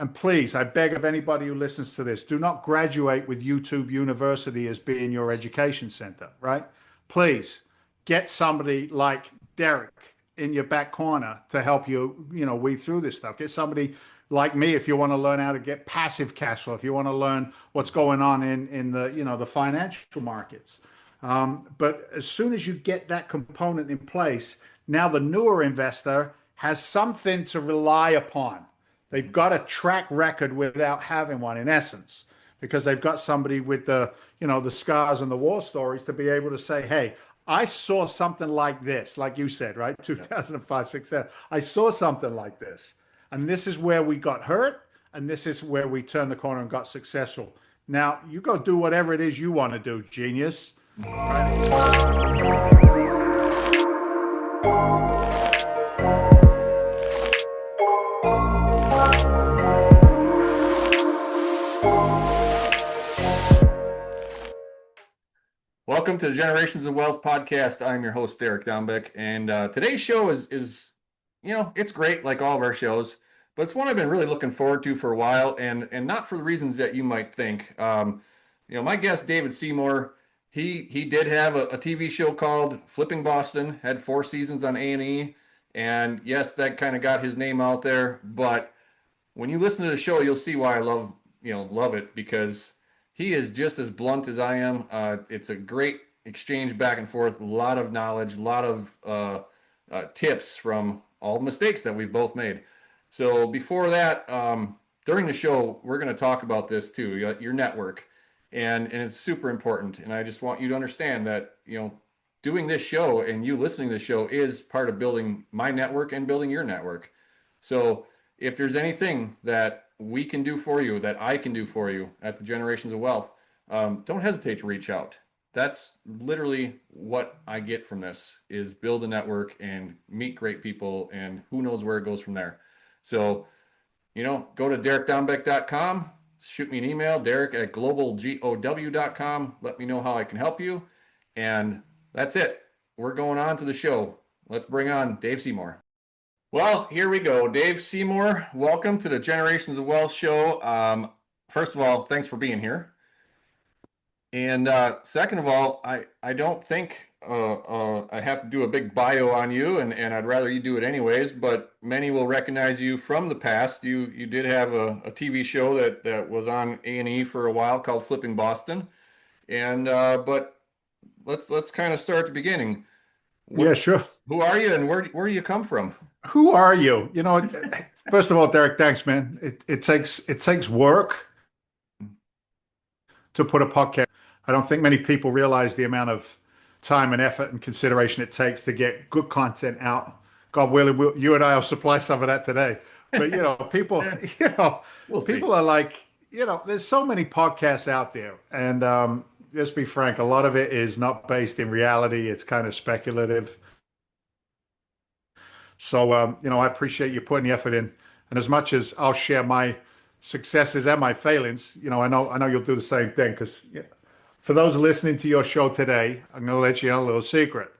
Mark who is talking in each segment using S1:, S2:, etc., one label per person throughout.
S1: And please, I beg of anybody who listens to this, do not graduate with YouTube University as being your education center, right? Please get somebody like Derek in your back corner to help you, weed through this stuff. Get somebody like me if you want to learn how to get passive cash flow, if you want to learn what's going on in the financial markets. But as soon as you get that component in place, now the newer investor has something to rely upon. They've got a track record without having one, in essence, because they've got somebody with the scars and the war stories to be able to say, hey, I saw something like this, like you said, right? 2005, 6, 7. I saw something like this. And this is where we got hurt. And this is where we turned the corner and got successful. Now, you go do whatever it is you want to do, genius.
S2: Welcome to the Generations of Wealth podcast. I'm your host, Derek Dombeck, and today's show is it's great, like all of our shows, but it's one I've been really looking forward to for a while, and not for the reasons that you might think. My guest, David Seymour, he did have a TV show called Flipping Boston, had 4 seasons on A&E, and yes, that kind of got his name out there. But when you listen to the show, you'll see why I love it, because he is just as blunt as I am. It's a great exchange back and forth, a lot of knowledge, a lot of tips from all the mistakes that we've both made. So before that, during the show, we're going to talk about this too, your network. And it's super important. And I just want you to understand that, doing this show and you listening to this show is part of building my network and building your network. So if there's anything that we can do for you, that I can do for you at the Generations of Wealth, don't hesitate to reach out. That's literally what I get from this, is build a network and meet great people, and who knows where it goes from there. So, go to derekdombeck.com, shoot me an email, derek@globalgow.com. Let me know how I can help you. And that's it. We're going on to the show. Let's bring on Dave Seymour. Well, here we go. Dave Seymour, welcome to the Generations of Wealth show. First of all, thanks for being here. And second of all, I don't think I have to do a big bio on you, and I'd rather you do it anyways, but many will recognize you from the past. You did have a TV show that was on A&E for a while called Flipping Boston. And but let's kind of start at the beginning.
S1: Yeah, sure.
S2: Who are you, and where do you come from?
S1: Who are you? First of all, Derek, thanks, man. It takes work to put a podcast. I don't think many people realize the amount of time and effort and consideration it takes to get good content out. God willing, you and I will supply some of that today. But people, people are like, there's so many podcasts out there, and let's be frank, a lot of it is not based in reality. It's kind of speculative. So, I appreciate you putting the effort in. And as much as I'll share my successes and my failings, I know you'll do the same thing. Because for those listening to your show today, I'm going to let you know a little secret.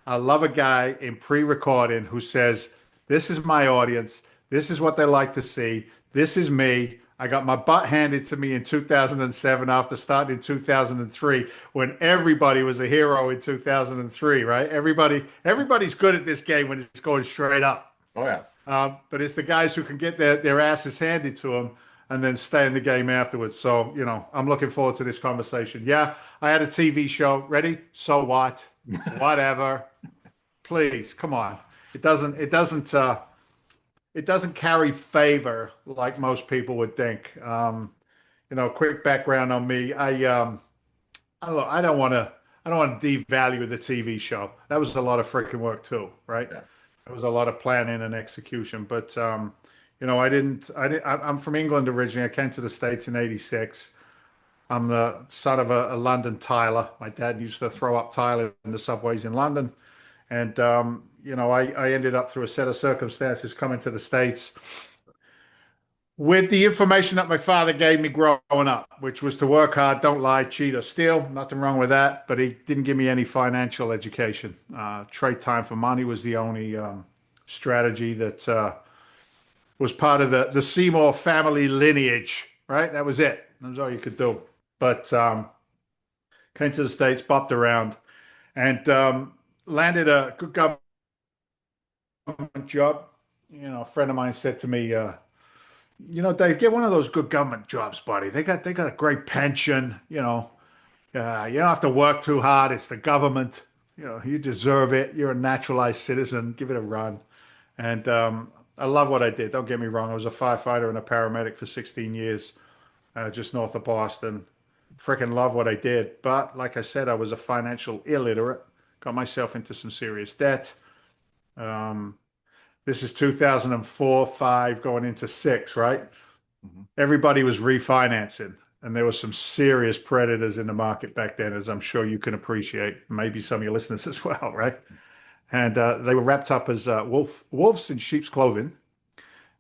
S1: I love a guy in pre-recording who says, this is my audience. This is what they like to see. This is me. I got my butt handed to me in 2007 after starting in 2003, when everybody was a hero in 2003, right? Everybody's good at this game when it's going straight up.
S2: Oh, yeah.
S1: But it's the guys who can get their asses handed to them and then stay in the game afterwards. So, I'm looking forward to this conversation. Yeah, I had a TV show. Ready? So what? Whatever. Please, come on. It doesn't carry favor like most people would think. Quick background on me. I don't want to devalue the TV show. That was a lot of freaking work too, right? Yeah. It was a lot of planning and execution. But I'm from England originally. I came to the States in '86. I'm the son of a London tiler. My dad used to throw up tile in the subways in London. And, I ended up through a set of circumstances coming to the States with the information that my father gave me growing up, which was to work hard, don't lie, cheat, or steal. Nothing wrong with that. But he didn't give me any financial education. Trade time for money was the only strategy that was part of the Seymour family lineage, right? That was it. That was all you could do. But came to the States, bopped around, and landed a good government job. A friend of mine said to me, Dave, get one of those good government jobs, buddy. They got a great pension. You don't have to work too hard. It's the government. You deserve it. You're a naturalized citizen. Give it a run. And I love what I did. Don't get me wrong. I was a firefighter and a paramedic for 16 years, just north of Boston. Freaking love what I did. But like I said, I was a financial illiterate. Got myself into some serious debt. Um, this is 2004, five, going into six, right?
S2: Mhm.
S1: Everybody was refinancing, and there were some serious predators in the market back then, as I'm sure you can appreciate. Maybe some of your listeners as well, right? And they were wrapped up as wolves in sheep's clothing.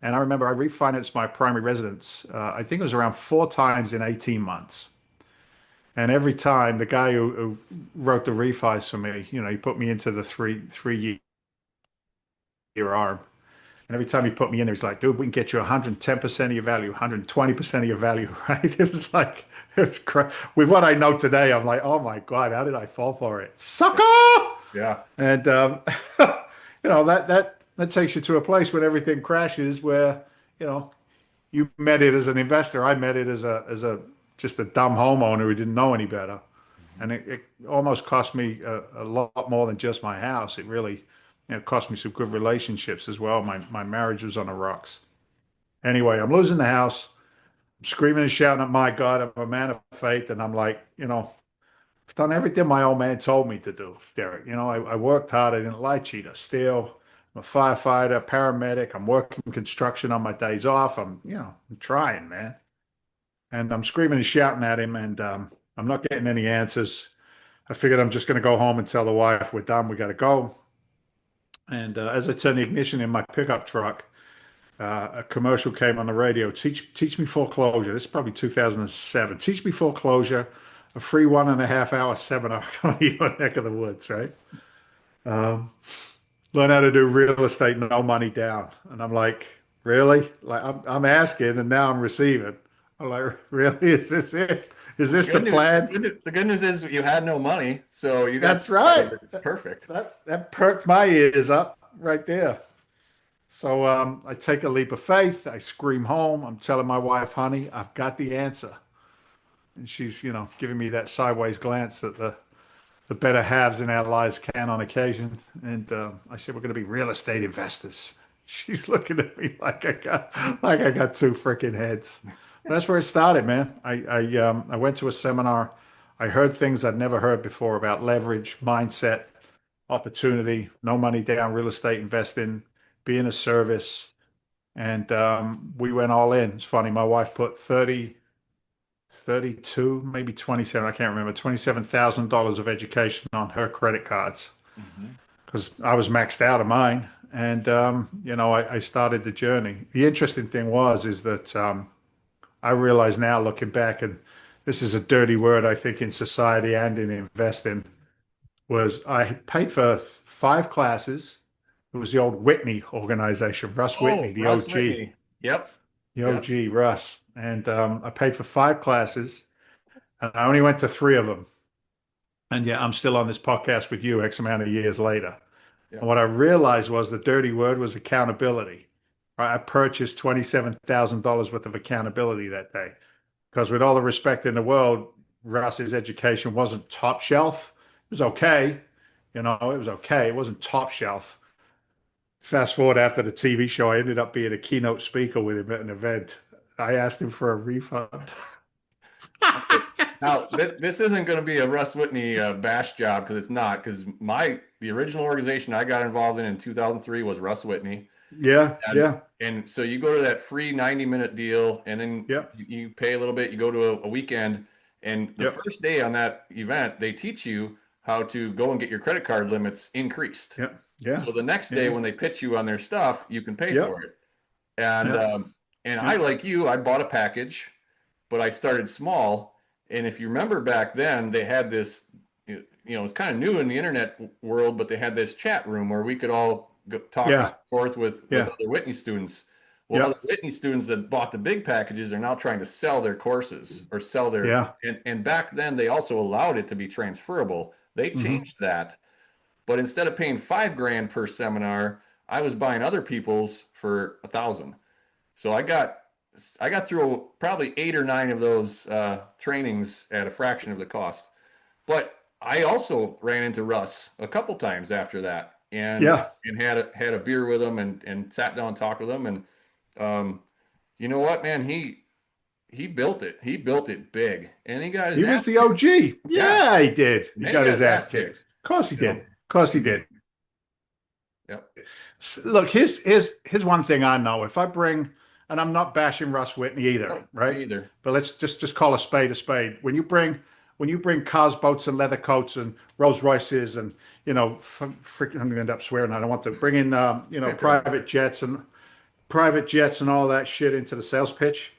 S1: And I remember I refinanced my primary residence. I think it was around four times in 18 months. And every time the guy who wrote the refis for me, he put me into the three-year arm. And every time he put me in there, he's like, dude, we can get you 110% of your value, 120% of your value, right? It was crazy. With what I know today, I'm like, oh my God, how did I fall for it? Sucker!
S2: Yeah.
S1: And that takes you to a place when everything crashes, where you know you met it as an investor. I met it as a just a dumb homeowner who didn't know any better,
S2: Mhm.
S1: and it almost cost me a lot more than just my house. It really cost me some good relationships as well. My marriage was on the rocks. Anyway, I'm losing the house. I'm screaming and shouting at my God. I'm a man of faith, and I'm like, I've done everything my old man told me to do, Derek. I worked hard. I didn't lie, cheat, or steal. I'm a firefighter, paramedic. I'm working construction on my days off. I'm trying, man. And I'm screaming and shouting at him, and I'm not getting any answers. I figured I'm just going to go home and tell the wife we're done. We got to go. And as I turned the ignition in my pickup truck, a commercial came on the radio. Teach me foreclosure. This is probably 2007. Teach me foreclosure, a free 1.5 hour seminar on your neck of the woods, right? Um, Learn how to do real estate, no money down. And I'm like, really? Like I'm asking, and now I'm receiving. I'm like, really? Is this it? Is
S2: The
S1: this the
S2: good news,
S1: plan?
S2: the good news is you had no money, so you got
S1: That's right.
S2: perfect.
S1: That perked my ears up right there. So I take a leap of faith. I scream home. I'm telling my wife, honey, I've got the answer. And she's, giving me that sideways glance that the better halves in our lives can on occasion. And I said, we're going to be real estate investors. She's looking at me like I got two freaking heads. That's where it started, man. I went to a seminar. I heard things I'd never heard before about leverage, mindset, opportunity, no money down, real estate investing, being a service. And we went all in. It's funny. My wife put 32, maybe 27, I can't remember, $27,000 of education on her credit cards
S2: Mhm.
S1: because I was maxed out of mine. And, I started the journey. The interesting thing is that I realize now looking back, and this is a dirty word, I think, in society and in investing, was I paid for five classes. It was the old Whitney organization, Russ Whitney,
S2: Oh,
S1: the
S2: Russ
S1: OG,
S2: Whitney. Yep.
S1: the
S2: Yep.
S1: OG Russ. And I paid for five classes, and I only went to three of them. And yet I'm still on this podcast with you X amount of years later. And
S2: Yep.
S1: what I realized was the dirty word was accountability. Right? I purchased $27,000 worth of accountability that day. Because with all the respect in the world, Russ's education wasn't top shelf. It was okay. It was okay. It wasn't top shelf. Fast forward after the TV show, I ended up being a keynote speaker with him at an event. I asked him for a refund.
S2: Okay. Now, this isn't going to be a Russ Whitney bash job because it's not. Because the original organization I got involved in 2003 was Russ Whitney,
S1: Yeah,
S2: and
S1: yeah,
S2: so you go to that free 90-minute deal, and then
S1: yeah,
S2: you pay a little bit. You go to a weekend, and the
S1: yeah,
S2: first day on that event, they teach you how to go and get your credit card limits increased.
S1: yeah, yeah,
S2: So the next day
S1: yeah,
S2: when they pitch you on their stuff, you can pay
S1: yeah,
S2: for it. And
S1: yeah,
S2: I,
S1: yeah,
S2: like you, I bought a package, but I started small. And if you remember back then, they had this, it's kind of new in the internet world, but they had this chat room where we could all talk back
S1: yeah,
S2: and forth with
S1: yeah,
S2: other Whitney students. Well, other
S1: Yep.
S2: Whitney students that bought the big packages are now trying to sell their courses or sell their,
S1: Yeah.
S2: and back then they also allowed it to be transferable. They
S1: Hmm.
S2: changed that. But instead of paying 5 grand per seminar, I was buying other people's for 1,000. So I got through probably 8 or 9 of those trainings at a fraction of the cost. But I also ran into Russ a couple times after that,
S1: Yeah.
S2: and had a beer with him and sat down and talked with him. And um, you know what, man, he built it. He built it big, and he got his
S1: He
S2: ass
S1: was the
S2: kicked.
S1: OG.
S2: Yeah,
S1: Yeah, he did. He
S2: and then he
S1: got
S2: got
S1: his
S2: his
S1: ass
S2: ass
S1: kicked.
S2: kicked.
S1: Of course he
S2: You
S1: did.
S2: know.
S1: Of course he did.
S2: Yep.
S1: Look, here's one thing I know. If I bring, and I'm not bashing Russ Whitney either,
S2: No,
S1: right?
S2: me either.
S1: But let's just call a spade a spade. When you bring cars, boats, and leather coats and Rolls Royces and freaking, I'm gonna end up swearing. I don't want to bring in private jets and all that shit into the sales pitch.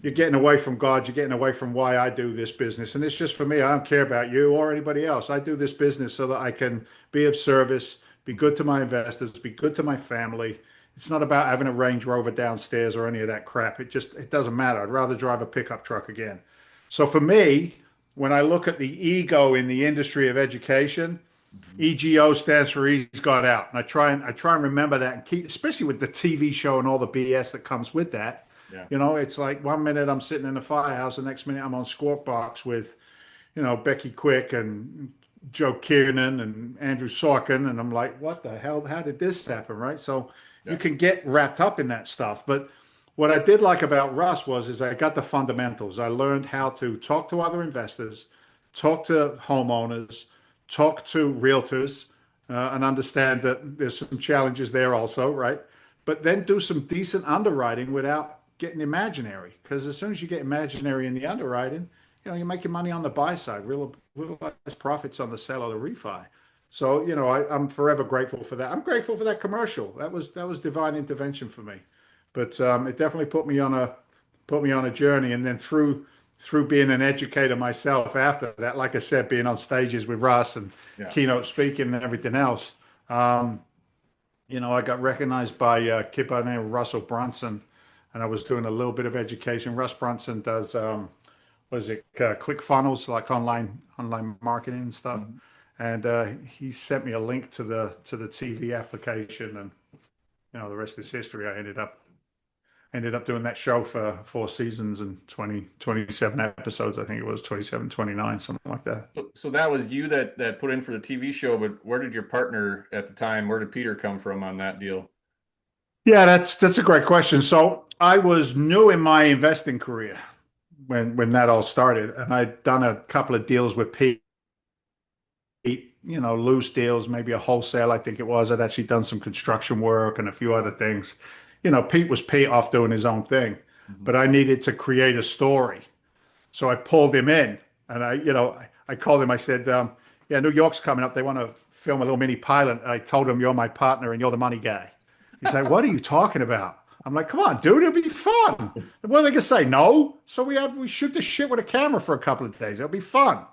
S1: You're getting away from God. You're getting away from why I do this business. And it's just for me. I don't care about you or anybody else. I do this business so that I can be of service, be good to my investors, be good to my family. It's not about having a Range Rover downstairs or any of that crap. It doesn't matter. I'd rather drive a pickup truck again. So for me, when I look at the ego in the industry of education,
S2: Mhm.
S1: EGO stands for E's got out. And I try and remember that and keep, especially with the TV show and all the BS that comes with that.
S2: Yeah.
S1: It's like one minute I'm sitting in the firehouse, the next minute I'm on Squawk Box with, Becky Quick and Joe Kiernan and Andrew Sorkin. And I'm like, what the hell? How did this happen? Right. So you
S2: Yeah.
S1: can get wrapped up in that stuff. But what I did like about Russ is I got the fundamentals. I learned how to talk to other investors, talk to homeowners, talk to realtors, and understand that there's some challenges there also, right? But then do some decent underwriting without getting imaginary. Because as soon as you get imaginary in the underwriting, you're making money on the buy side, realized profits on the sell or the refi. So, I'm forever grateful for that. I'm grateful for that commercial. That was divine intervention for me. But it definitely put me on a journey. And then through being an educator myself after that, like I said, being on stages with Russ and
S2: Yeah.
S1: keynote speaking and everything else, um, I got recognized by a kid by the name of Russell Brunson, and I was doing a little bit of education. Russ Brunson does what is it, click funnels, like online marketing and stuff.
S2: Mhm.
S1: And he sent me a link to the TV application, and the rest is history. I ended up doing that show for 4 seasons and 27 episodes. I think it was 27, 29, something like that.
S2: So that was you that put in for the TV show, but where did your partner at the time, where did Peter come from on that deal?
S1: Yeah, that's a great question. So I was new in my investing career when that all started, and I'd done a couple of deals with Pete, loose deals, maybe a wholesale, I think it was. I'd actually done some construction work and a few other things. Pete was Pete off doing his own thing,
S2: Mhm.
S1: but I needed to create a story. So I pulled him in, and I called him. I said, "Yeah, New York's coming up. They want to film a little mini pilot." I told him, "You're my partner, and you're the money guy." He's like, "What are you talking about?" I'm like, "Come on, dude, it'll be fun." What are they gonna say? No. So we shoot the shit with a camera for a couple of days. It'll be fun.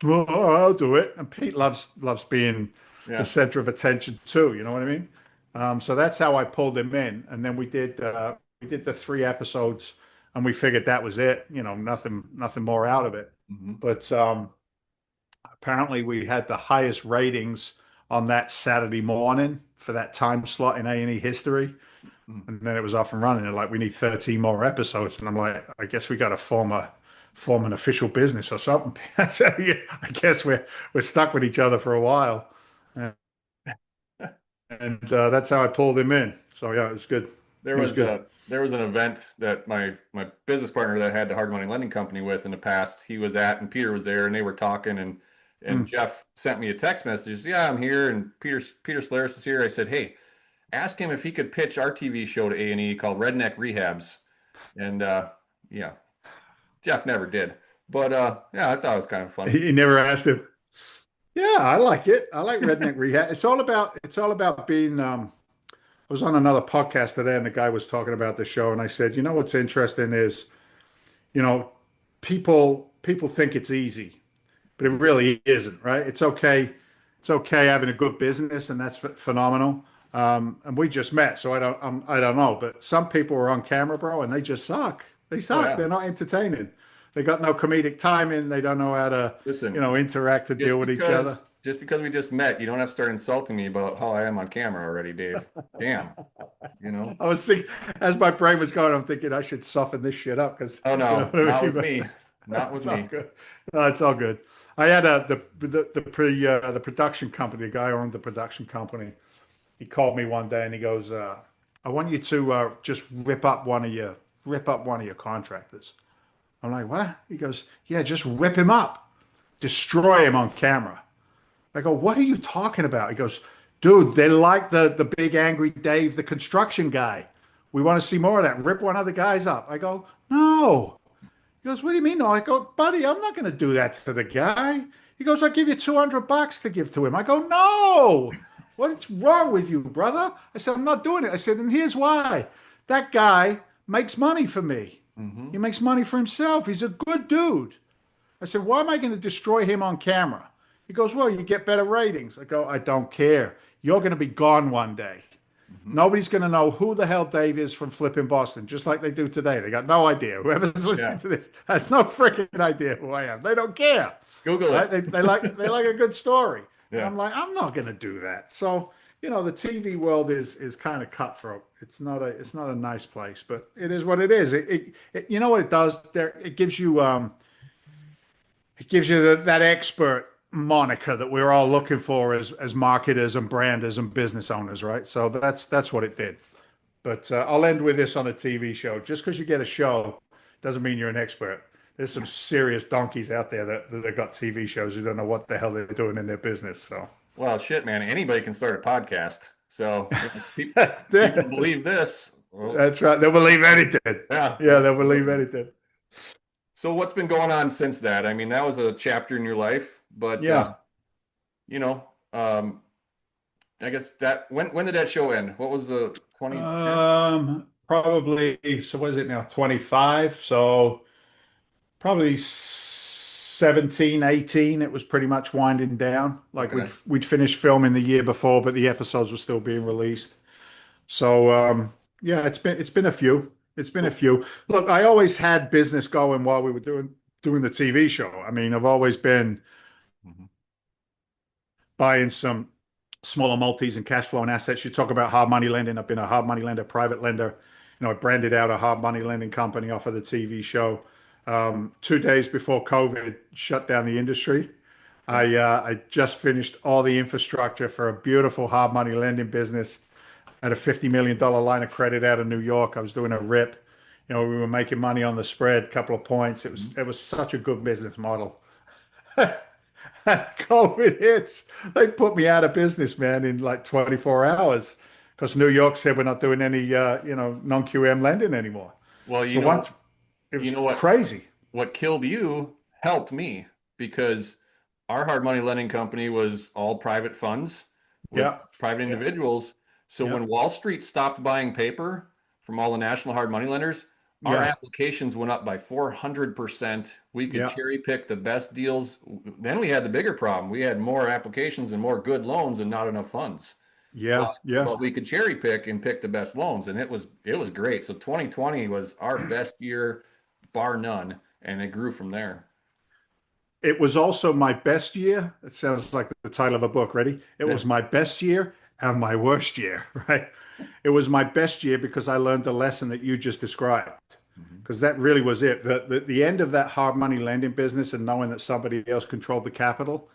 S1: Well, I'll do it. And Pete loves being the
S2: Yeah.
S1: center of attention too. You know what I mean? So that's how I pulled him in, and then we did the 3 episodes, and we figured that was it. Nothing more out of it.
S2: Mhm.
S1: But apparently, we had the highest ratings on that Saturday morning for that time slot in A&E history,
S2: Mhm.
S1: and then it was off and running. And like, we need 13 more episodes, and I'm like, I guess we got to form an official business or something. So, yeah, I guess we're stuck with each other for a while, and that's how I pulled him in. So yeah, it was good.
S2: There
S1: It was
S2: was
S1: good.
S2: an event that my business partner that I had the hard money lending company with in the past, he was at, and Peter was there, and they were talking, and
S1: Mm.
S2: Jeff sent me a text message. Yeah, I'm here, and Peter Solaris is here. I said, hey, ask him if he could pitch our TV show to A&E called Redneck Rehabs, and yeah, Jeff never did, but yeah, I thought it was kind of funny.
S1: He never asked him. Yeah, I like it. I like Redneck Rehab. It's all about being. I was on another podcast today, and the guy was talking about the show, and I said, what's interesting is, you know, people think it's easy, but it really isn't, right? It's okay having a good business, and that's phenomenal. And we just met, so I don't know. But some people are on camera, bro, and they just suck. They
S2: Oh
S1: suck.
S2: yeah.
S1: They're not entertaining. They got no comedic timing. They don't know how to,
S2: Listen,
S1: interact to deal with each other.
S2: just because we just met, you don't have to start insulting me about how I am on camera already, Dave. Damn, you know.
S1: I was thinking, as my brain was going, I'm thinking I should soften this shit up because
S2: Oh
S1: you know
S2: no,
S1: what I
S2: not
S1: mean.
S2: with me. Not with
S1: It's all
S2: me.
S1: good. No, it's all good. I had the production company, the guy who owned the production company. He called me one day and he goes, "I want you to just rip up one of your contractors." I'm like, "What?" He goes, "Yeah, just rip him up, destroy him on camera." I go, "What are you talking about?" He goes, "Dude, they like the big angry Dave, the construction guy. We want to see more of that. Rip one of the guys up." I go, "No." He goes, "What do you mean?" No, I go, "Buddy, I'm not going to do that to the guy." He goes, "I'll give you $200 to give to him." I go, "No. What's wrong with you, brother?" I said, "I'm not doing it." I said, "And here's why. That guy makes money for me.
S2: Hmm.
S1: He makes money for himself. He's a good dude." I said, "Why am I going to destroy him on camera?" He goes, "Well, you get better ratings." I go, "I don't care. You're going to be gone one day.
S2: Hmm.
S1: Nobody's going to know who the hell Dave is from flipping Boston, just like they do today. They got no idea. Whoever's listening
S2: Yeah.
S1: to this has no freaking idea who I am. They don't care,
S2: Google
S1: right?
S2: it.
S1: They like a good story." And
S2: Yeah.
S1: I'm like, "I'm not going to do that." So, the TV world is kind of cutthroat. It's not a nice place, but it is what it is. You know what it does there? It gives you that expert moniker that we're all looking for as marketers and branders and business owners, right? So that's what it did. But I'll end with this on a TV show. Just because you get a show doesn't mean you're an expert. There's some serious donkeys out there that have got TV shows who don't know what the hell they're doing in their business. So
S2: Well, shit, man. Anybody can start a podcast. So
S1: that's
S2: people
S1: it.
S2: believe this. Well,
S1: That's right. They'll believe anything.
S2: yeah,
S1: Yeah, they'll believe
S2: absolutely.
S1: anything.
S2: So what's been going on since that? I mean, that was a chapter in your life, but
S1: Yeah.
S2: you know, I guess that when did that show end? What was the 2010?
S1: Probably. So what is it now? 25. So probably 17, 18. It was pretty much winding down. Like we'd
S2: Okay.
S1: we'd finished filming the year before, but the episodes were still being released. So yeah, it's been a few. It's been a few. Look, I always had business going while we were doing the TV show. I mean, I've always been
S2: Mhm.
S1: buying some smaller multis and cash flowing assets. You talk about hard money lending. I've been a hard money lender, private lender. I branded out a hard money lending company off of the TV show. 2 days before COVID shut down the industry,
S2: Yeah.
S1: I just finished all the infrastructure for a beautiful hard money lending business at a $50 million line of credit out of New York. I was doing a rip. We were making money on the spread, couple of points. It was
S2: Mhm.
S1: it was such a good business model. COVID hits. They put me out of business, man, in like 24 hours because New York said we're not doing any, non-QM lending anymore.
S2: Well,
S1: So once it
S2: you
S1: was
S2: know
S1: crazy.
S2: what killed you helped me because our hard money lending company was all private funds with
S1: Yeah,
S2: private
S1: yeah,
S2: individuals. So
S1: yeah,
S2: when Wall Street stopped buying paper from all the national hard money lenders, our
S1: yeah,
S2: applications went up by 400%. We could
S1: yeah,
S2: cherry pick the best deals. Then we had the bigger problem. We had more applications and more good loans and not enough funds. But
S1: yeah, yeah.
S2: but we could cherry pick and pick the best loans, and it was great. So 2020 was our best year, bar none, and it grew from there.
S1: It was also my best year. It sounds like the title of a book. Ready? It
S2: Yeah.
S1: was my best year and my worst year, right? It was my best year because I learned the lesson that you just described.
S2: Mhm.
S1: Because that really was it. The end of that hard money lending business and knowing that somebody else controlled the capital,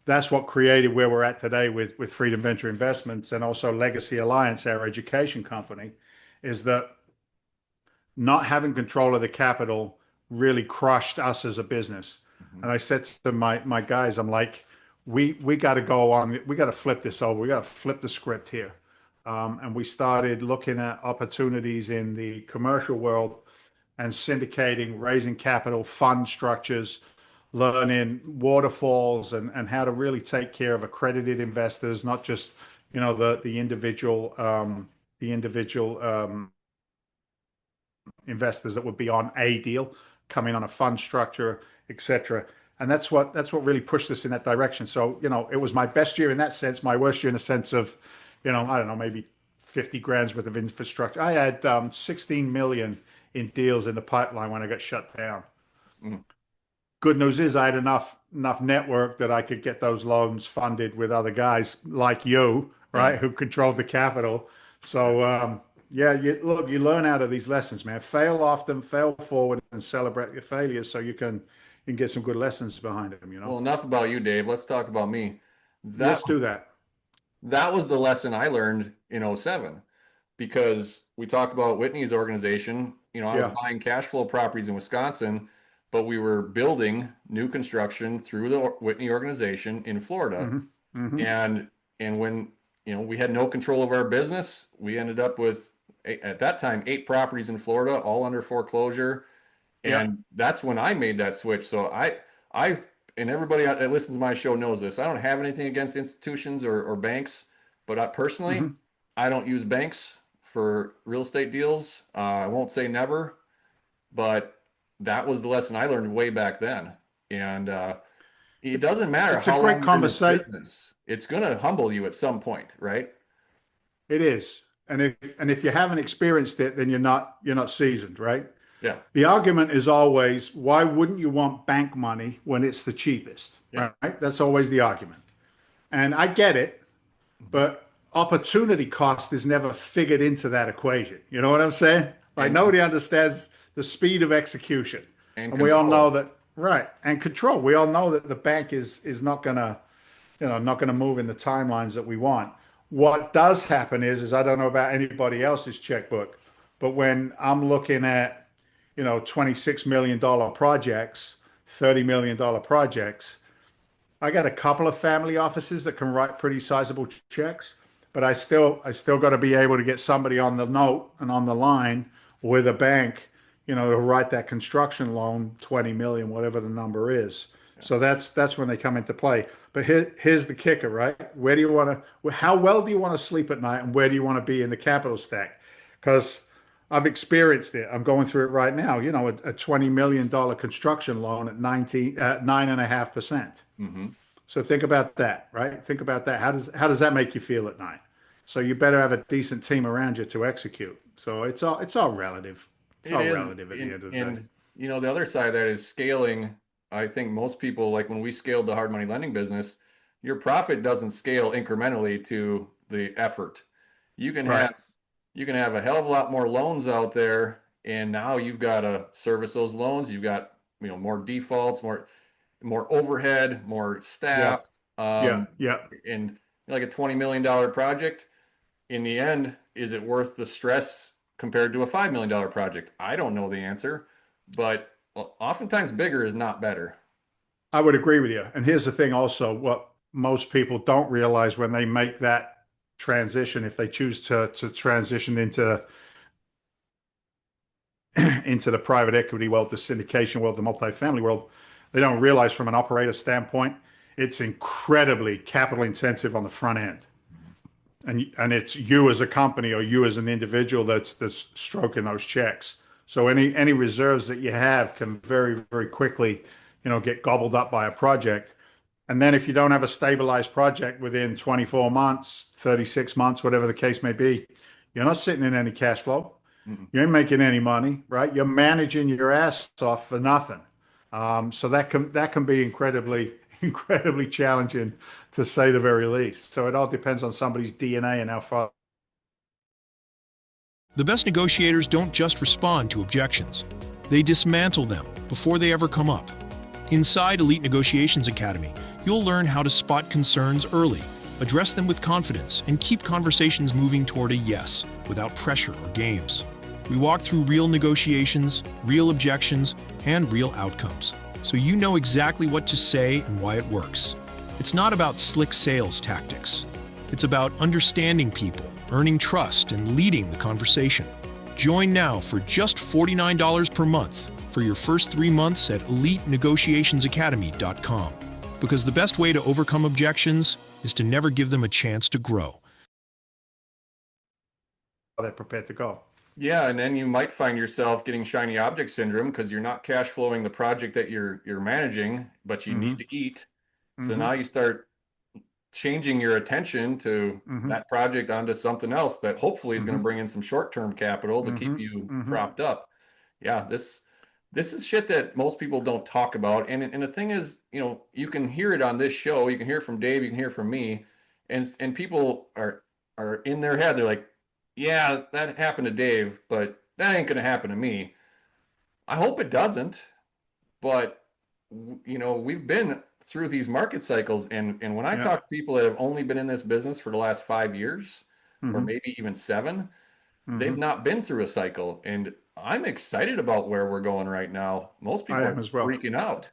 S1: that's what created where we're at today with Freedom Venture Investments and also Legacy Alliance, our education company, is that not having control of the capital really crushed us as a business.
S2: Mhm.
S1: And I said to my guys, I'm like, we got to go on, we got to flip this over. We got to flip the script here. And we started looking at opportunities in the commercial world and syndicating, raising capital, fund structures, learning waterfalls and how to really take care of accredited investors, not just the individual investors that would be on a deal, coming on a fund structure, etc. And that's what really pushed us in that direction. So it was my best year in that sense, my worst year in the sense of I don't know, maybe 50 grand's worth of infrastructure. I had 16 million in deals in the pipeline when I got shut down.
S2: Mm.
S1: Good news is I had enough network that I could get those loans funded with other guys like you,
S2: Yeah.
S1: right, who controlled the capital. So yeah, you learn out of these lessons, man. Fail often, fail forward, and celebrate your failures so you can get some good lessons behind them.
S2: Well, enough about you, Dave. Let's talk about me. That
S1: Let's do that.
S2: that was the lesson I learned in '07 because we talked about Whitney's organization. I was
S1: Yeah.
S2: buying cash flow properties in Wisconsin, but we were building new construction through the Whitney organization in Florida.
S1: Hmm. Hmm.
S2: And when we had no control of our business, we ended up with at that time 8 properties in Florida, all under foreclosure.
S1: Yeah.
S2: And that's when I made that switch. So I and everybody that listens to my show knows this. I don't have anything against institutions or banks, but personally,
S1: Hmm.
S2: I don't use banks for real estate deals. I won't say never, but that was the lesson I learned way back then. And it doesn't matter
S1: It's a
S2: how
S1: great
S2: long you're in this
S1: conversation.
S2: business. It's going to humble you at some point, right?
S1: It is. And if you haven't experienced it, then you're not seasoned, right?
S2: Yeah.
S1: The argument is always, why wouldn't you want bank money when it's the cheapest,
S2: Yeah.
S1: right? That's always the argument. And I get it, but opportunity cost is never figured into that equation. You know what I'm saying? Like
S2: And
S1: nobody understands the speed of execution.
S2: and
S1: And we all know
S2: control.
S1: that, right? And control. We all know that the bank is not gonna move in the timelines that we want. What does happen is I don't know about anybody else's checkbook, but when I'm looking at, $26 million projects, $30 million projects, I got a couple of family offices that can write pretty sizable checks, but I still got to be able to get somebody on the note and on the line with a bank, to write that construction loan, 20 million, whatever the number is.
S2: Yeah.
S1: So that's when they come into play. But here's the kicker, right? Where do you want to, how well do you want to sleep at night, and where do you want to be in the capital stack? Because I've experienced it. I'm going through it right now. A $20 million construction loan at 9.5%.
S2: Hmm.
S1: So think about that, right? Think about that. How does that make you feel at night? So you better have a decent team around you to execute. So it's all relative. It's
S2: It
S1: all
S2: is.
S1: relative at the
S2: And,
S1: end of the day.
S2: and the other side of that is scaling. I think most people, like when we scaled the hard money lending business, your profit doesn't scale incrementally to the effort. You can
S1: Right.
S2: have you can have a hell of a lot more loans out there, and now you've got to service those loans. You've got more defaults, more overhead, more
S1: Yeah.
S2: staff,
S1: Yeah.
S2: um,
S1: Yeah.
S2: and like a $20 million project. In the end, is it worth the stress compared to a $5 million project? I don't know the answer, but oftentimes bigger is not better.
S1: I would agree with you. And here's the thing also, what most people don't realize when they make that transition, if they choose to transition into into the private equity world, the syndication world, the multifamily world, they don't realize from an operator standpoint, it's incredibly capital intensive on the front end. And it's you as a company or you as an individual that's stroking those checks. So any reserves that you have can very, very quickly, get gobbled up by a project. And then if you don't have a stabilized project within 24 months, 36 months, whatever the case may be, you're not sitting in any cash flow.
S2: Mm-mm.
S1: You ain't making any money, right? You're managing your ass off for nothing. So that can be incredibly incredibly challenging to say the very least. So it all depends on somebody's DNA and how far.
S3: The best negotiators don't just respond to objections. They dismantle them before they ever come up. Inside Elite Negotiations Academy, you'll learn how to spot concerns early, address them with confidence, and keep conversations moving toward a yes without pressure or games. We walk through real negotiations, real objections, and real outcomes, so you know exactly what to say and why it works. It's not about slick sales tactics. It's about understanding people, earning trust, and leading the conversation. Join now for just $49 per month for your first 3 months at EliteNegotiationsAcademy.com. Because the best way to overcome objections is to never give them a chance to grow.
S1: They're prepared to go.
S2: Yeah, and then you might find yourself getting shiny object syndrome because you're not cash flowing the project that you're managing, but you need
S1: Hmm.
S2: to eat. So
S1: Hmm.
S2: now you start changing your attention to that project onto something else that hopefully is going to bring in some short-term capital to keep you propped up. Yeah, this is shit that most people don't talk about. And the thing is, you can hear it on this show, you can hear it from Dave, you can hear it from me, and people are in their head, they're like, yeah, that happened to Dave, but that ain't going to happen to me. I hope it doesn't, but we've been through these market cycles, and when I talk to people that have only been in this business for the last 5 years, or maybe even 7, they've not been through a cycle, and I'm excited about where we're going right now. Most people
S1: I
S2: are
S1: am as well.
S2: freaking out.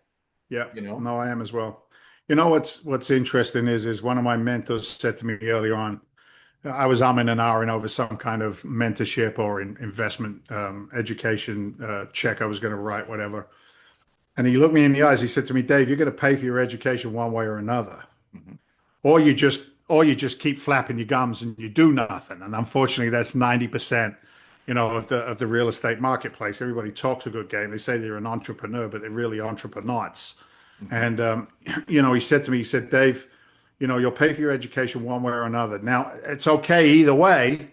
S1: Yeah. No, I am as well. What's interesting is one of my mentors said to me earlier on, I was umming and ahhing over some kind of mentorship or investment education check I was going to write, whatever. And he looked me in the eyes. He said to me, Dave, you're going to pay for your education one way or another, or you just keep flapping your gums and you do nothing. And unfortunately, that's 90%, of the real estate marketplace. Everybody talks a good game. They say they're an entrepreneur, but they're really entrepreneurs. And he said to me, he said, Dave, you'll pay for your education one way or another. Now, it's okay either way,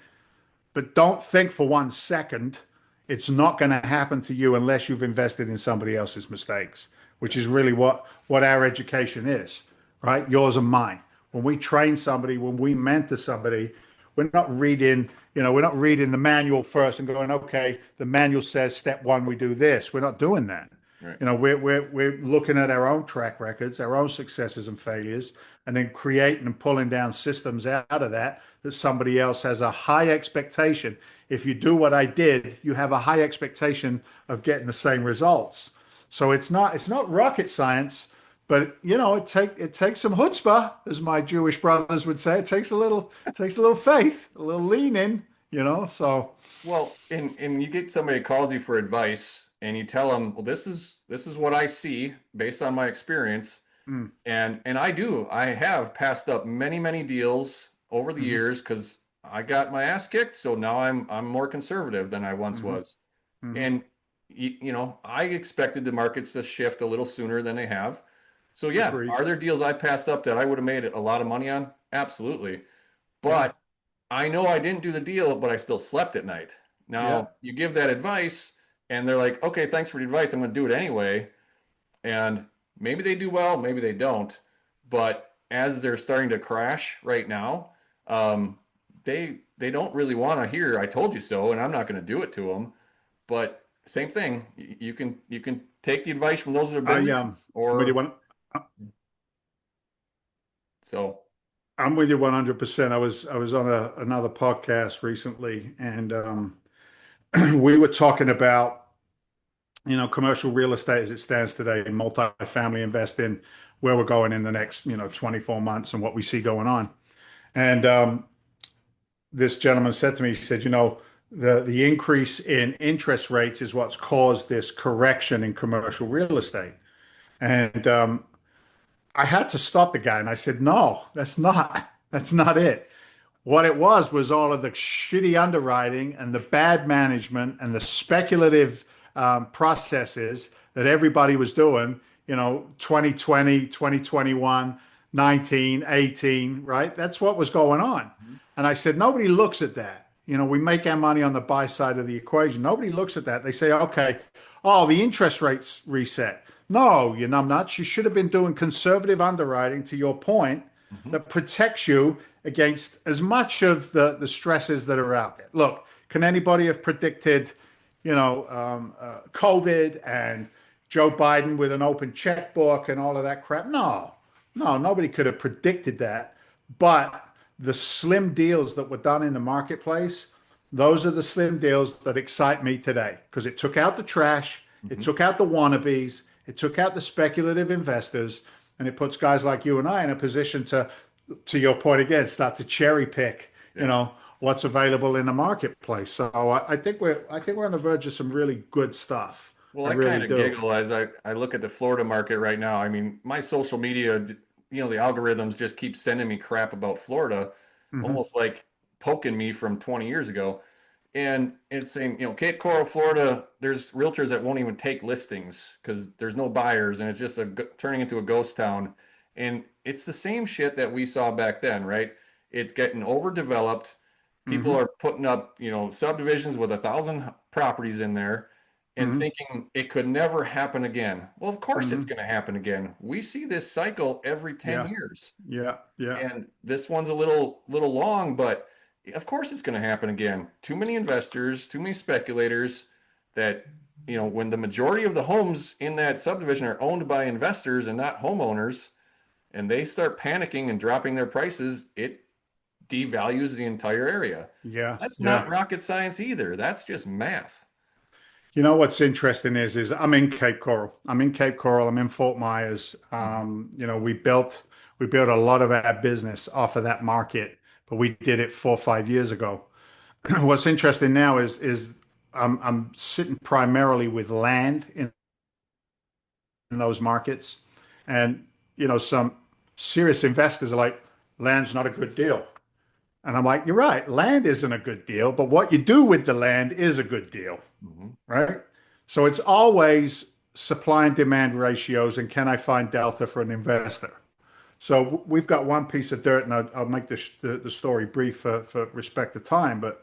S1: but don't think for 1 second it's not going to happen to you unless you've invested in somebody else's mistakes, which is really what our education is, right? Yours and mine. When we train somebody, when we mentor somebody, we're not reading the manual first and going, okay, the manual says step 1, we do this. We're not doing that.
S2: Right.
S1: We're looking at our own track records, our own successes and failures, and then creating and pulling down systems out of that somebody else has a high expectation. If you do what I did, you have a high expectation of getting the same results. So it's not rocket science, but it takes some chutzpah, as my Jewish brothers would say. It takes a little faith, a little leaning, so.
S2: Well, and you get somebody that calls you for advice, and you tell them, well, this is what I see based on my experience. And I have passed up many deals over the years because I got my ass kicked. So now I'm more conservative than I once was. And I expected the markets to shift a little sooner than they have. So yeah,
S1: Agreed.
S2: Are there deals I passed up that I would have made a lot of money on? Absolutely. But I know I didn't do the deal, but I still slept at night. Now you give that advice and they're like, okay, thanks for the advice. I'm going to do it anyway. And maybe they do well, maybe they don't. But as they're starting to crash right now, they don't really want to hear, I told you so, and I'm not going to do it to them. But same thing, you can take the advice from those that have been So
S1: I'm with you 100%. I was on another podcast recently, and we were talking about commercial real estate as it stands today, multifamily investing, where we're going in the next 24 months and what we see going on. And this gentleman said to me, he said, the increase in interest rates is what's caused this correction in commercial real estate. And I had to stop the guy, and I said, no, that's not it. What it was all of the shitty underwriting and the bad management and the speculative processes that everybody was doing, 2020, 2021, 19, 18, right? That's what was going on. And I said, nobody looks at that. We make our money on the buy side of the equation. Nobody looks at that. They say, okay, the interest rates reset. No, you numbnuts. You should have been doing conservative underwriting, to your point, that protects you against as much of the stresses that are out there. Look, can anybody have predicted, COVID and Joe Biden with an open checkbook and all of that crap? No, nobody could have predicted that. But the slim deals that were done in the marketplace, those are the slim deals that excite me today, because it took out the trash, it took out the wannabes, it took out the speculative investors, and it puts guys like you and I in a position to your point again, start to cherry pick, what's available in the marketplace. So I think we're on the verge of some really good stuff.
S2: Well, I really kind of giggle as I look at the Florida market right now. I mean, my social media, the algorithms just keep sending me crap about Florida, almost like poking me from 20 years ago. And it's saying, Cape Coral, Florida, there's realtors that won't even take listings because there's no buyers, and it's just turning into a ghost town. And it's the same shit that we saw back then, right? It's getting overdeveloped. People
S1: Hmm.
S2: are putting up, subdivisions with 1,000 properties in there and
S1: Hmm.
S2: thinking it could never happen again. Well, of course it's
S1: Hmm.
S2: going to happen again. We see this cycle every 10
S1: Yeah.
S2: years.
S1: Yeah. Yeah.
S2: And this one's a little long, but of course it's going to happen again. Too many investors, too many speculators that, when the majority of the homes in that subdivision are owned by investors and not homeowners, and they start panicking and dropping their prices, it devalues the entire area.
S1: Yeah.
S2: That's not
S1: Yeah.
S2: rocket science either. That's just math.
S1: You know what's interesting is I'm in Cape Coral. I'm in Cape Coral. I'm in Fort Myers. We built a lot of our business off of that market, but we did it 4 or 5 years ago. What's interesting now is I'm sitting primarily with land in those markets, and some serious investors are like, land's not a good deal. And I'm like, you're right, land isn't a good deal, but what you do with the land is a good deal,
S2: Mhm.
S1: right? So it's always supply and demand ratios, and can I find delta for an investor? So we've got one piece of dirt, and I'll make the story brief for respect of time. But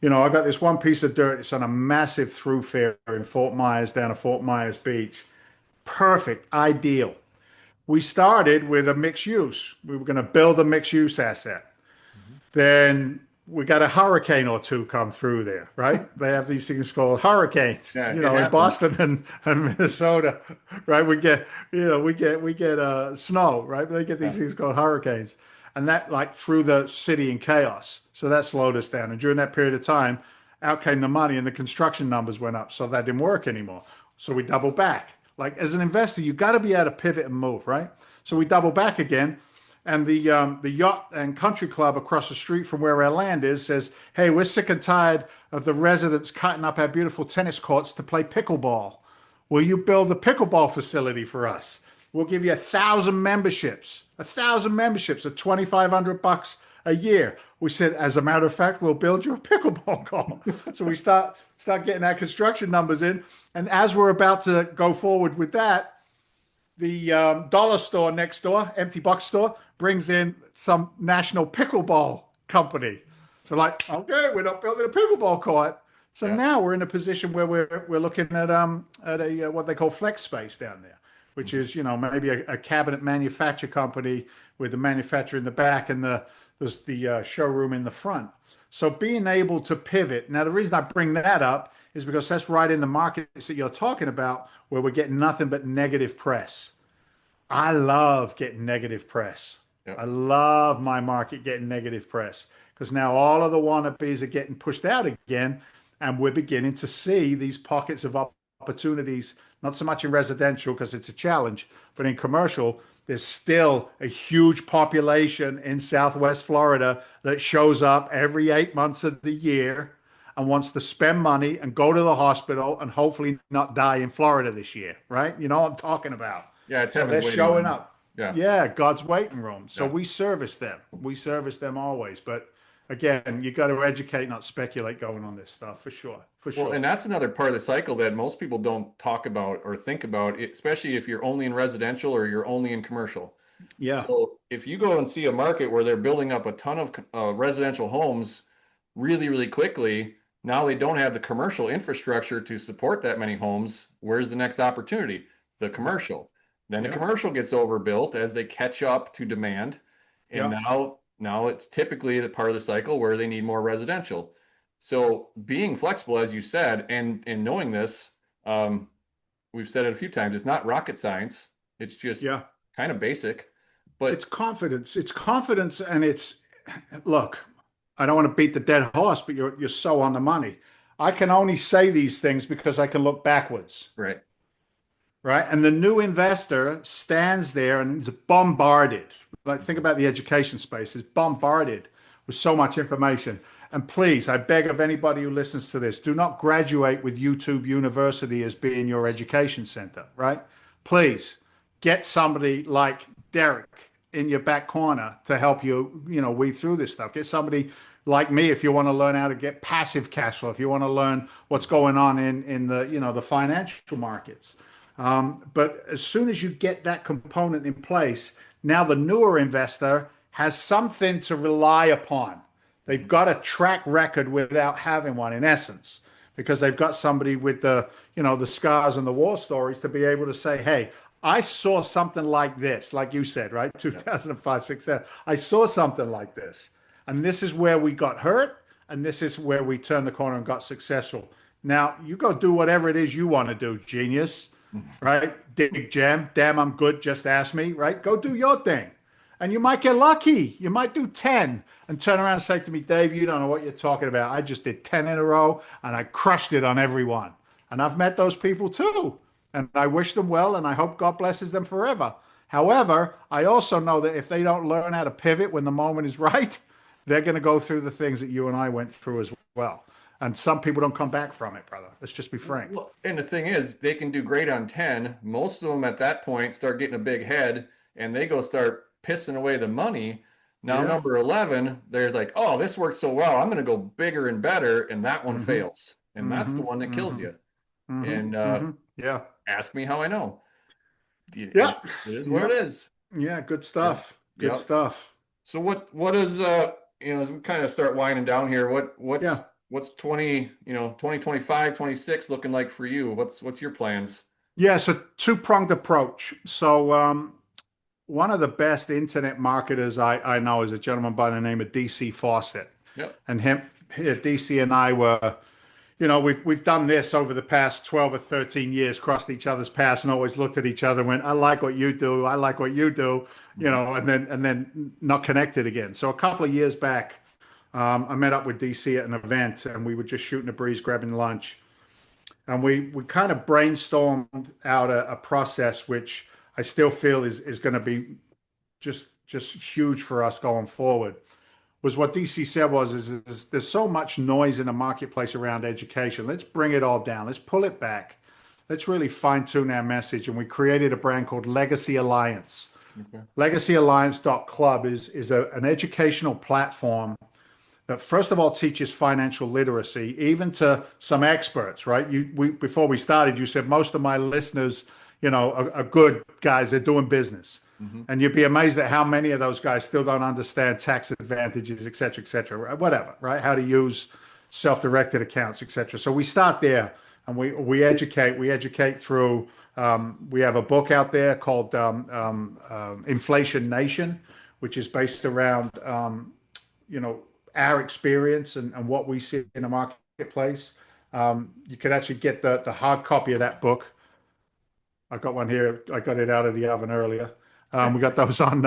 S1: I got this one piece of dirt. It's on a massive thoroughfare in Fort Myers, down at Fort Myers Beach. Perfect, ideal. We started with a mixed use. We were going to build a mixed use asset.
S2: Mhm.
S1: Then we got a hurricane or two come through there, right? They have these things called hurricanes,
S2: Yeah, it
S1: in
S2: happens.
S1: Boston and Minnesota, right? We get snow, right? They get
S2: Yeah.
S1: these things called hurricanes, and that like threw the city in chaos. So that slowed us down. And during that period of time, out came the money, and the construction numbers went up. So that didn't work anymore. So we doubled back. Like as an investor, you got to be able to pivot and move, right? So we double back again, and the yacht and country club across the street from where our land is says, "Hey, we're sick and tired of the residents cutting up our beautiful tennis courts to play pickleball. Will you build a pickleball facility for us? We'll give you 1,000 memberships, 1,000 memberships at $2,500 a year." We said, as a matter of fact, we'll build you a pickleball court. So we start getting our construction numbers in, and as we're about to go forward with that, the dollar store next door, empty box store, brings in some national pickleball company. So like, okay, we're not building a pickleball court. So
S2: Yeah.
S1: now we're in a position where we're looking at a what they call flex space down there, which
S2: Mhm.
S1: is maybe a cabinet manufacture company with the manufacturer in the back and the showroom in the front. So being able to pivot. Now the reason I bring that up is because that's right in the markets that you're talking about, where we're getting nothing but negative press. I love getting negative press.
S2: Yep.
S1: I love my market getting negative press because now all of the wannabes are getting pushed out again, and we're beginning to see these pockets of opportunities, not so much in residential because it's a challenge, but in commercial. There's still a huge population in Southwest Florida that shows up every 8 months of the year and wants to spend money and go to the hospital and hopefully not die in Florida this year, right? You know what I'm talking about.
S2: Yeah, it's
S1: So
S2: heaven's
S1: they're
S2: waiting
S1: showing
S2: room.
S1: up.
S2: Yeah.
S1: Yeah, God's waiting room. So
S2: Yeah.
S1: we service them. We service them always. But again, you got to educate, not speculate going on this stuff for sure. For
S2: Well,
S1: sure.
S2: and that's another part of the cycle that most people don't talk about or think about, especially if you're only in residential or you're only in commercial.
S1: Yeah.
S2: So if you go and see a market where they're building up a ton of residential homes really, really quickly, now they don't have the commercial infrastructure to support that many homes. Where's the next opportunity? The
S1: Yeah.
S2: commercial. Then the
S1: Yeah.
S2: commercial gets overbuilt as they catch up to demand. And
S1: Yeah.
S2: now it's typically the part of the cycle where they need more residential. So being flexible, as you said, and knowing this, um, we've said it a few times, it's not rocket science. It's just
S1: Yeah.
S2: kind of basic.
S1: It's
S2: But
S1: confidence. It's confidence, and look. I don't want to beat the dead horse, but you're so on the money. I can only say these things because I can look backwards,
S2: right.
S1: right? And the new investor stands there and is bombarded. Like, think about the education space, is bombarded with so much information. And please, I beg of anybody who listens to this, do not graduate with YouTube University as being your education center, right? Please get somebody like Derek in your back corner to help you, weed through this stuff. Get somebody like me if you want to learn how to get passive cash flow, if you want to learn what's going on in the, the financial markets. But as soon as you get that component in place, now the newer investor has something to rely upon. They've got a track record without having one, in essence, because they've got somebody with the scars and the war stories to be able to say, hey, I saw something like this, like you said, right? 2005, 6, 7. I saw something like this. And this is where we got hurt. And this is where we turned the corner and got successful. Now, you go do whatever it is you want to do, genius, right? Dig jam. Damn, I'm good. Just ask me, right? Go do your thing. And you might get lucky. You might do 10 and turn around and say to me, Dave, you don't know what you're talking about. I just did 10 in a row and I crushed it on everyone. And I've met those people too. And I wish them well and I hope God blesses them forever. However, I also know that if they don't learn how to pivot when the moment is right, they're going to go through the things that you and I went through as well. And some people don't come back from it, brother. Let's just be frank.
S2: Well, and the thing is, they can do great on 10. Most of them at that point start getting a big head and they go start pissing away the money. Now, number 11, they're like, oh, this worked so well. I'm going to go bigger and better. And that one fails. And that's the one that kills you. And ask me how I know. It is what it is.
S1: Yeah, good stuff. Good stuff.
S2: So what is as we kind of start winding down here, what's 2025, 26 looking like for you? What's your plans?
S1: Yeah, so two-pronged approach. So one of the best internet marketers I know is a gentleman by the name of DC Fawcett.
S2: Yep.
S1: And DC and I were, we've done this over the past 12 or 13 years, crossed each other's paths and always looked at each other and went, I like what you do. I like what you do, and then not connected again. So a couple of years back, I met up with DC at an event and we were just shooting a breeze, grabbing lunch. And we kind of brainstormed out a process, which I still feel is going to be just huge for us going forward. Was what DC said is there's so much noise in the marketplace around education. Let's bring it all down. Let's pull it back. Let's really fine tune our message. And we created a brand called Legacy Alliance. Okay. LegacyAlliance.club is an educational platform that first of all teaches financial literacy, even to some experts, right? Before we started, you said most of my listeners, are good guys. They're doing business. And you'd be amazed at how many of those guys still don't understand tax advantages, et cetera, whatever, right? How to use self-directed accounts, et cetera. So we start there and we educate through, we have a book out there called Inflation Nation, which is based around, our experience and what we see in the marketplace. You can actually get the hard copy of that book. I've got one here. I got it out of the oven earlier. We got those on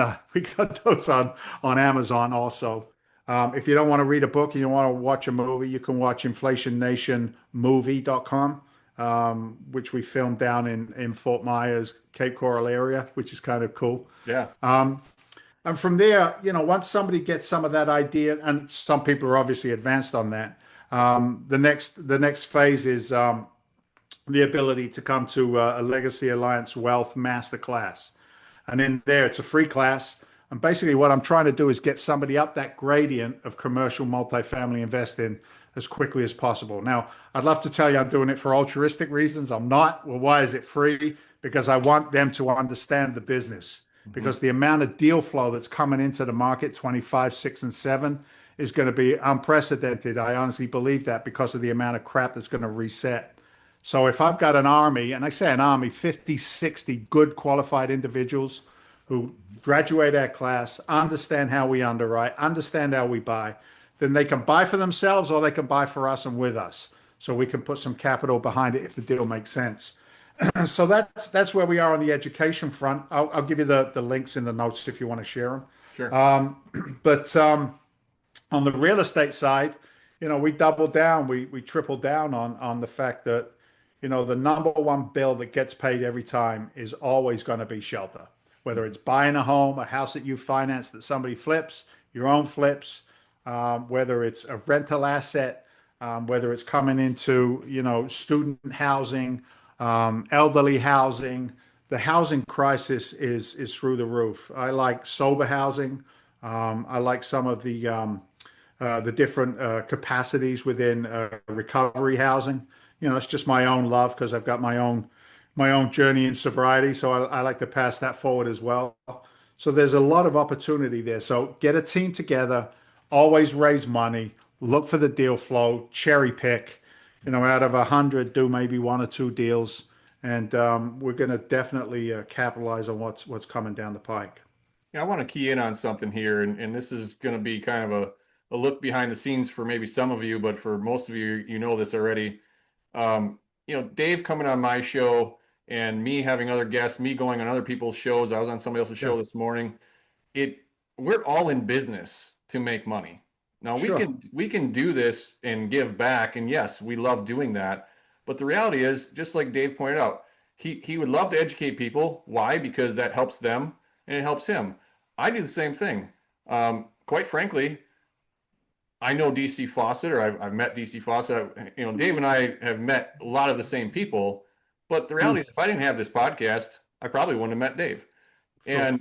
S1: Amazon also. If you don't want to read a book and you want to watch a movie, you can watch inflationnationmovie.com, which we filmed down in Fort Myers, Cape Coral area, which is kind of cool.
S2: Yeah.
S1: And from there, once somebody gets some of that idea, and some people are obviously advanced on that, the next phase is the ability to come to a Legacy Alliance Wealth Masterclass. And in there, it's a free class. And basically what I'm trying to do is get somebody up that gradient of commercial multifamily investing as quickly as possible. Now, I'd love to tell you I'm doing it for altruistic reasons. I'm not. Well, why is it free? Because I want them to understand the business. Because the amount of deal flow that's coming into the market, 25, 6, and 7, is going to be unprecedented. I honestly believe that because of the amount of crap that's going to reset. So if I've got an army, and I say an army, 50, 60 good qualified individuals who graduate our class, understand how we underwrite, understand how we buy, then they can buy for themselves or they can buy for us and with us. So we can put some capital behind it if the deal makes sense. So that's where we are on the education front. I'll give you the links in the notes if you want to share them.
S2: Sure.
S1: But on the real estate side, we doubled down, we tripled down on the fact that the number one bill that gets paid every time is always going to be shelter. Whether it's buying a home, a house that you finance that somebody flips, your own flips, whether it's a rental asset, whether it's coming into, student housing, elderly housing. The housing crisis is through the roof. I like sober housing. I like some of the different capacities within recovery housing. It's just my own love because I've got my own my own journey in sobriety. So I like to pass that forward as well. So there's a lot of opportunity there. So get a team together, always raise money, look for the deal flow, cherry pick, out of 100, do maybe one or two deals. And we're going to definitely capitalize on what's coming down the pike.
S2: Yeah, I want to key in on something here, and this is going to be kind of a look behind the scenes for maybe some of you, but for most of you, you know this already. Dave coming on my show and me having other guests, me going on other people's shows. I was on somebody else's show this morning. We're all in business to make money. Now
S1: Sure.
S2: we can do this and give back, and yes, we love doing that. But the reality is, just like Dave pointed out, he would love to educate people. Why? Because that helps them and it helps him. I do the same thing. Quite frankly, I know DC Fawcett, or I've met DC Fawcett. Dave and I have met a lot of the same people. But the reality is, if I didn't have this podcast, I probably wouldn't have met Dave.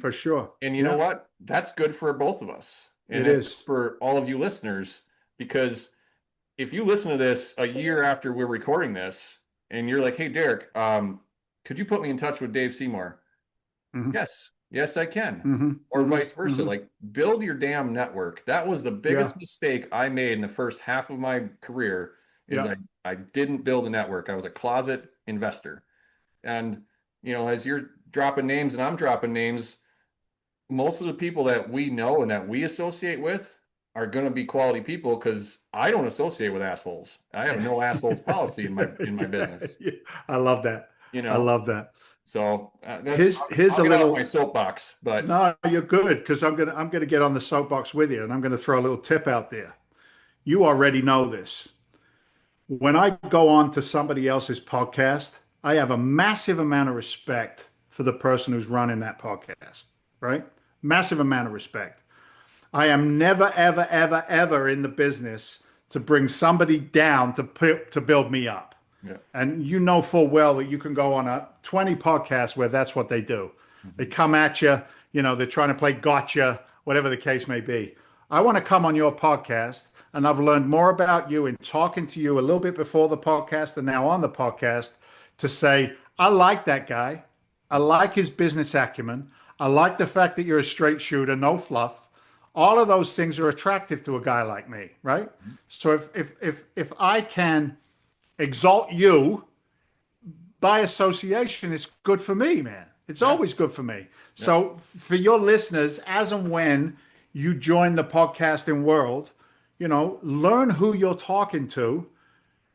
S1: For sure.
S2: And you know what? That's good for both of us. And
S1: It
S2: it's
S1: is.
S2: for all of you listeners, because if you listen to this a year after we're recording this and you're like, hey, Derek, could you put me in touch with Dave Seymour?
S1: Mhm.
S2: Yes, I can.
S1: Mhm.
S2: Or
S1: Mhm.
S2: vice versa.
S1: Mhm.
S2: Like, build your damn network. That was the biggest mistake I made in the first half of my career is
S1: Yeah.
S2: I didn't build a network. I was a closet investor. And, as you're dropping names and I'm dropping names, most of the people that we know and that we associate with are going to be quality people, because I don't associate with assholes. I have a no assholes policy in my business.
S1: Yeah. I love that.
S2: You
S1: I
S2: know,
S1: love that.
S2: so
S1: Here's
S2: I'll
S1: a
S2: get off my
S1: little.
S2: soapbox, but
S1: No, you're good, because I'm gonna get on the soapbox with you, and I'm gonna throw a little tip out there. You already know this. When I go on to somebody else's podcast, I have a massive amount of respect for the person who's running that podcast, right? Massive amount of respect. I am never, ever, ever, ever in the business to bring somebody down to build me up.
S2: yeah,
S1: And you know full well that you can go on a 20 podcasts where that's what they do. They
S2: mhm.
S1: come at you, they're trying to play gotcha, whatever the case may be. I want to come on your podcast, and I've learned more about you in talking to you a little bit before the podcast and now on the podcast to say, I like that guy. I like his business acumen. I like the fact that you're a straight shooter, no fluff. All of those things are attractive to a guy like me, right? So if I can exalt you by association, it's good for me, man. It's
S2: Yeah,
S1: always good for me.
S2: yeah,
S1: So for your listeners, as and when you join the podcasting world, learn who you're talking to,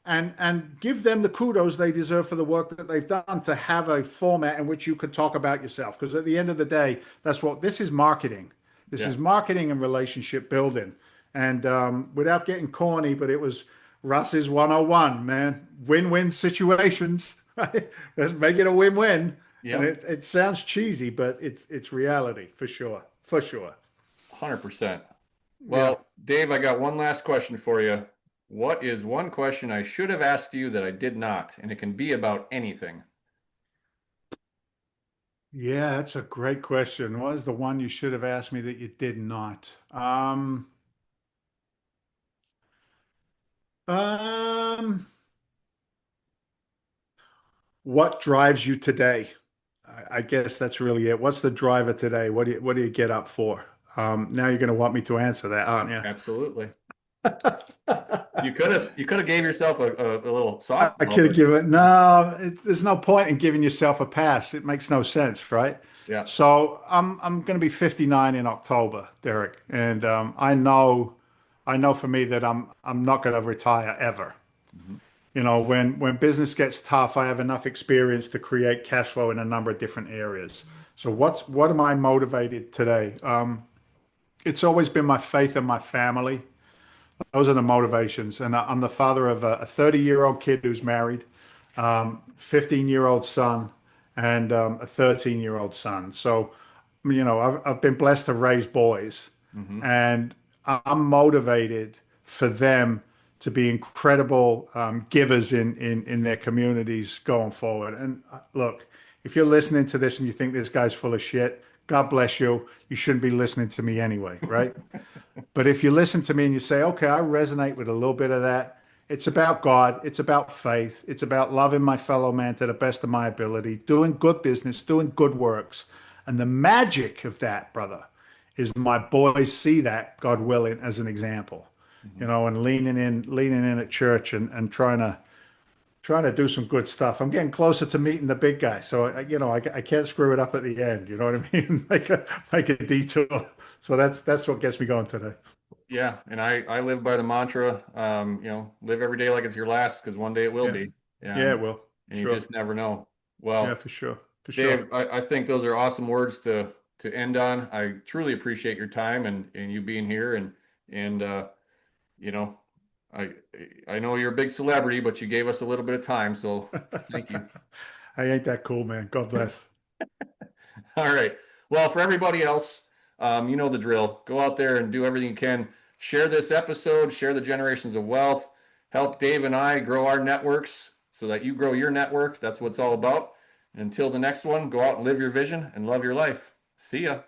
S1: and give them the kudos they deserve for the work that they've done to have a format in which you could talk about yourself. Because at the end of the day, that's what this is, marketing. This
S2: yeah.
S1: is marketing and relationship building. And without getting corny, but it was Russ's 101, man. Win-win situations, right? Let's make it a win-win. And
S2: Yep.
S1: it sounds cheesy, but it's reality for sure. For sure.
S2: 100%.
S1: Yeah.
S2: Well, Dave, I got one last question for you. What is one question I should have asked you that I did not? And it can be about anything.
S1: Yeah, that's a great question. What is the one you should have asked me that you did not? Um, what drives you today? I guess that's really it. What's the driver today? What do you get up for? Now you're going to want me to answer that, aren't you?
S2: Absolutely. You could have gave yourself a little
S1: I
S2: softball,
S1: could have
S2: but
S1: given no. There's no point in giving yourself a pass. It makes no sense, right?
S2: yeah.
S1: So I'm going to be 59 in October, Derek, and I know for me that I'm not going to retire ever.
S2: Mhm.
S1: When business gets tough, I have enough experience to create cash flow in a number of different areas. So what am I motivated today? It's always been my faith and my family. Those are the motivations. And I'm the father of a 30-year-old kid who's married, 15-year-old son, and a 13-year-old son. So, I've been blessed to raise boys,
S2: Mhm.
S1: and I'm motivated for them to be incredible givers in their communities going forward. And look, if you're listening to this and you think this guy's full of shit, God bless you. You shouldn't be listening to me anyway, right? But if you listen to me and you say, okay, I resonate with a little bit of that, It's about God. It's about faith. It's about loving my fellow man to the best of my ability, doing good business, doing good works. And the magic of that, brother, is my boys see that, God willing, as an example,
S2: Mhm.
S1: and leaning in at church and trying to do some good stuff. I'm getting closer to meeting the big guy. So, I can't screw it up at the end. You know what I mean? Make a detour. So that's what gets me going today.
S2: Yeah, and I live by the mantra, live every day like it's your last, because one day it will
S1: Yeah.
S2: be.
S1: Yeah,
S2: And
S1: well,
S2: and you
S1: sure.
S2: just never know.
S1: Yeah,
S2: Well,
S1: for sure. For sure.
S2: Dave, I think those are awesome words to end on. I truly appreciate your time and you being here and you know, I I know you're a big celebrity, but you gave us a little bit of time, so thank you.
S1: I ain't that cool, man. God bless.
S2: All right. Well, for everybody else, you know the drill. Go out there and do everything you can. Share this episode, share the Generations of Wealth, help Dave and I grow our networks so that you grow your network. That's what it's all about. Until the next one, go out and live your vision and love your life. See ya.